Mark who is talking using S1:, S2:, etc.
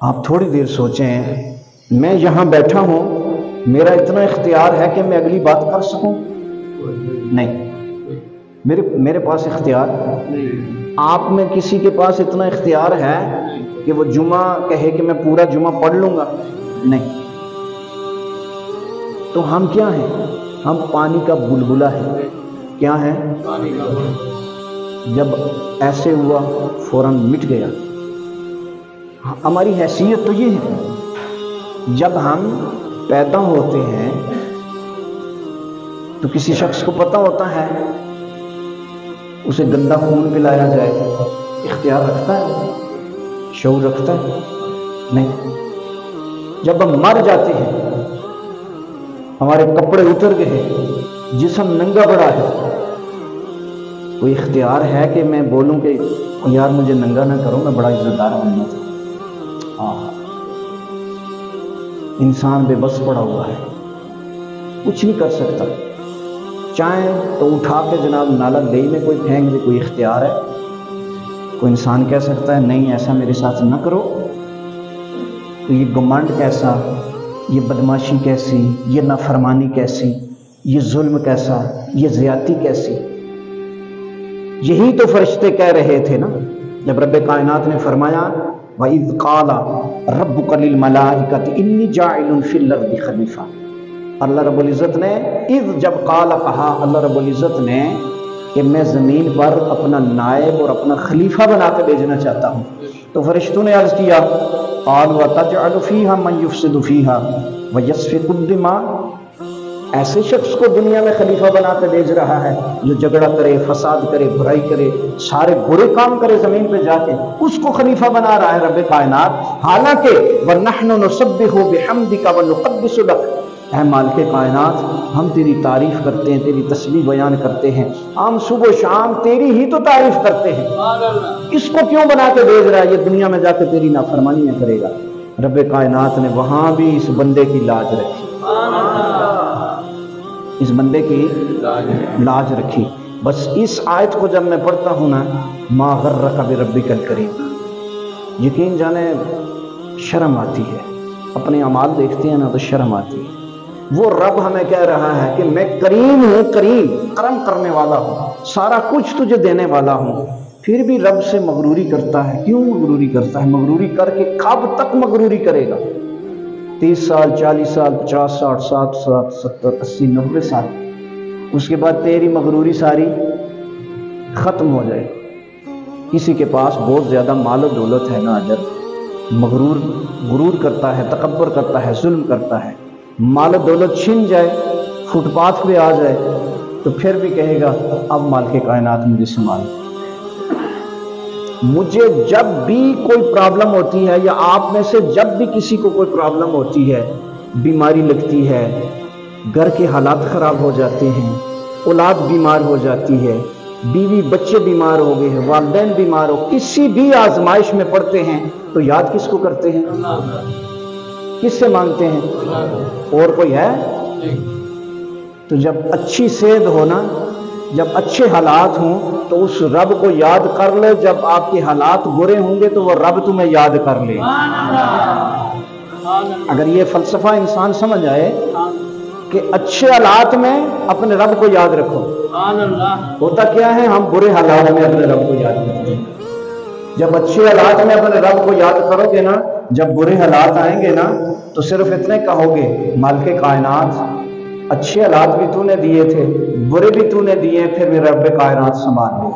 S1: آپ تھوڑی دیر سوچیں، میں یہاں بیٹھا ہوں، میرا اتنا اختیار ہے کہ میں اگلی بات کر سکوں؟ نہیں، میرے پاس اختیار نہیں۔ آپ میں کسی کے پاس اتنا اختیار ہے کہ وہ جمعہ کہے کہ میں پورا جمعہ پڑھ لوں گا؟ نہیں۔ تو ہم کیا ہیں؟ ہم پانی کا بلبلہ ہے۔ کیا ہے؟ جب ایسے ہوا فوراً مٹ گیا۔ ہماری حیثیت تو یہ ہے، جب ہم پیدا ہوتے ہیں تو کسی شخص کو پتہ ہوتا ہے اسے گندا خون پلایا جائے، اختیار رکھتا ہے؟ شعور رکھتا ہے؟ نہیں۔ جب ہم مر جاتے ہیں، ہمارے کپڑے اتر گئے، جسم ننگا پڑا ہے، کوئی اختیار ہے کہ میں بولوں کہ یار مجھے ننگا نہ کرو، میں بڑا عزت دار بننا تھا؟ انسان بے بس پڑا ہوا ہے، کچھ نہیں کر سکتا۔ چاہیں تو اٹھا کے جناب نالا دہی میں کوئی پھینک دے، کوئی اختیار ہے؟ کوئی انسان کہہ سکتا ہے نہیں ایسا میرے ساتھ نہ کرو؟ تو یہ گمنڈ کیسا، یہ بدماشی کیسی، یہ نافرمانی کیسی، یہ ظلم کیسا، یہ زیادتی کیسی؟ یہی تو فرشتے کہہ رہے تھے نا جب رب کائنات نے فرمایا وَإِذْ قَالَ رَبُّكَ لِلْمَلَائِكَةِ إِنِّي جَاعِلٌ فِي الْأَرْضِ خَلِيفَةً، اللہ رب العزت نے جب قال کہا، اللہ رب العزت نے کہ میں زمین پر اپنا نائب اور اپنا خلیفہ بنا کے بھیجنا چاہتا ہوں، تو فرشتوں نے عرض کیا قالوا تجعل فيها من يفسد فيها ويسفك الدماء، ایسے شخص کو دنیا میں خلیفہ بنا کے بھیج رہا ہے جو جھگڑا کرے، فساد کرے، برائی کرے، سارے برے کام کرے، زمین پہ جا کے اس کو خلیفہ بنا رہا ہے رب کائنات، حالانکہ وَنَحْنُ نُسَبِّحُ بِحَمْدِكَ وَنُقَدِّسُ لَكَ، اے مالک کائنات ہم تیری تعریف کرتے ہیں، تیری تسبیح بیان کرتے ہیں، ہم صبح و شام تیری ہی تو تعریف کرتے ہیں، اس کو کیوں بنا کے بھیج رہا ہے یہ دنیا میں جا کے تیری نافرمانیاں کرے گا؟ رب کائنات نے وہاں بھی اس بندے کی لاج رکھی، اس بندے کی لاج رکھی۔ بس اس آیت کو جب میں پڑھتا ہوں نا، ما غرک بربک الکریم، یقین جانے شرم آتی ہے، اپنے اعمال دیکھتے ہیں نا تو شرم آتی ہے۔ وہ رب ہمیں کہہ رہا ہے کہ میں کریم ہوں، کرم کرنے والا ہوں، سارا کچھ تجھے دینے والا ہوں، پھر بھی رب سے مغروری کرتا ہے۔ کیوں مغروری کرتا ہے؟ مغروری کر کے کب تک مغروری کرے گا؟ 30 سال، 40 سال، 50، 60، 60، 70، 80، 90 سال، اس کے بعد تیری مغروری ساری ختم ہو جائے۔ کسی کے پاس بہت زیادہ مال و دولت ہے نا اجر، غرور کرتا ہے، تکبر کرتا ہے، ظلم کرتا ہے، مال و دولت چھن جائے، فٹ پاتھ پہ آ جائے تو پھر بھی کہے گا اب مالک کائنات مجھے سنبھال۔ مجھے جب بھی کوئی پرابلم ہوتی ہے، یا آپ میں سے جب بھی کسی کو کوئی پرابلم ہوتی ہے، بیماری لگتی ہے، گھر کے حالات خراب ہو جاتے ہیں، اولاد بیمار ہو جاتی ہے، بیوی بچے بیمار ہو گئے ہیں، والدین بیمار ہو، کسی بھی آزمائش میں پڑتے ہیں تو یاد کس کو کرتے ہیں؟ کس سے مانگتے ہیں؟ اور کوئی ہے؟ تو جب اچھی صحت ہونا، جب اچھے حالات ہوں تو اس رب کو یاد کر لو، جب آپ کے حالات برے ہوں گے تو وہ رب تمہیں یاد کر لے۔ اگر یہ فلسفہ انسان سمجھ آئے کہ اچھے حالات میں اپنے رب کو یاد رکھو، ہوتا کیا ہے ہم برے حالات میں اپنے رب کو یاد کرتے ہیں۔ جب اچھے حالات میں اپنے رب کو یاد کرو گے نا، جب برے حالات آئیں گے نا تو صرف اتنے کہو گے مالک کائنات اچھے حالات بھی تو نے دیے تھے، برے بھی تو نے دیے، پھر بھی رب کائنات سنبھال لے۔